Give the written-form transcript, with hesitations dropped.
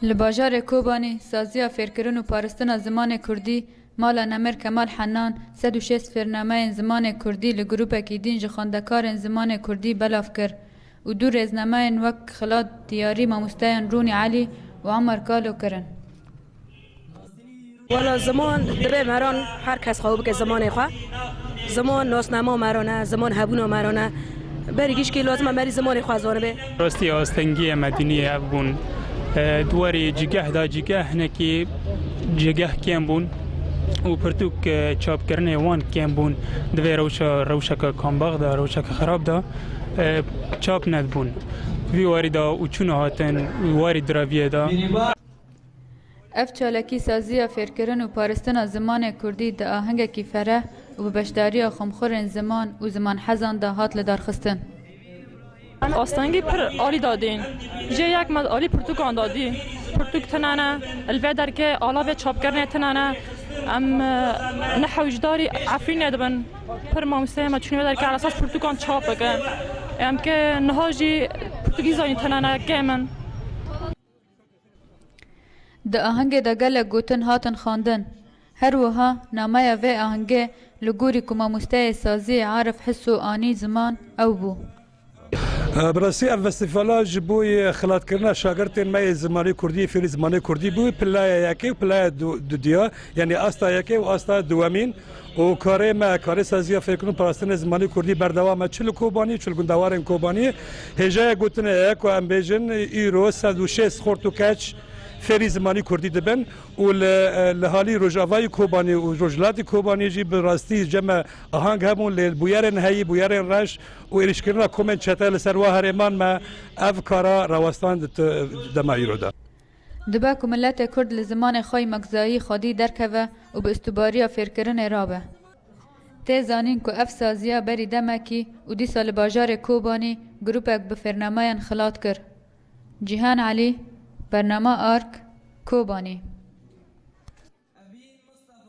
li bajarê Kobanî saziya fêrkirin û paristana zimanê Kurdî mala Nemir Kemal Hennan 106 fêrnameyên zimanê Kurdî li grupekî din ji xwendekarên zimanê Kurdî belav kir û du rêznameyên wek Xila Diyarî mamosteyan Rûnî Elî û Emer Kalo kirin. والا زمان دبه مران هر کس خواه بکه زمان خواه زمان ناسنما مرانه زمان هبونا مرانه بریگیش که لازمه مری زمان خواه زانه به راستی آستنگی مدنی افبون دواری جگه دا جگه نکی جگه کم بون و پرتوک چاپ کرنه وان کم بون دوی روشک کامباغ دا روشک خراب دا چاپ ند بون وی دا و چون هاتن واری دراویه دا Ev çalekî saziya fêrkirin û paristana zimanê Kurdî di ahengekî fereh û bi beşdariya xomxorên ziman û zimanhezan de hat li darxistin. آستانگی پر آلی دادین جه یک مد آلی پرتوکان دادی پرتوک تنانه الوه در که آلاوه چاپ کرنه تنانه ام نحوجداری عفرین ندبن پر مامسته ما چونی در که على اساس پرتوکان چاپ بکن ام که نهاجی پرتوگیزانی تنانه گمن Di ahengê de gelek gotin hatin xwandin. Her wiha nameya vê ahengê li gorî ku mamosteyê saziyê Arif Hiss û Anî Ziman ew bû. براستی اف فستیوالا جبوی خلات کردن شاگردین می زمانی کردی فری زمانی کردی بوی پلای یکی و پلای دو دیا یعنی آستا یکی و آستا دوامین و کاری ما کاری سازی فکرون پراستن زمانی کردی بردوام چلو کوبانی چل گندوارن کوبانی هجای گوتن یک و ام بیجن ایرو 106 خورتو کچ فری زمانی کردی دبن و لحالی روجاوای کوبانی و روجلاتی کوبانی جی براستی جمع آهنگ همون لیل هایی بویارن رش و ایرشکرنا کومن چتل سروا هرمان ما افکارا رواستان دمایی دا. Dibe ku milletê Kurd li zimanê xwe mekzayî xwedî derkeve û bi istûbariya fêrkirinê rabe. Tê zanîn ku ev saziya berî demekî û dîsa li bajarê Kobanî grupek bi fêrnameyan xilat kir. Cîhan Elî, Bername Ark, Kobanî.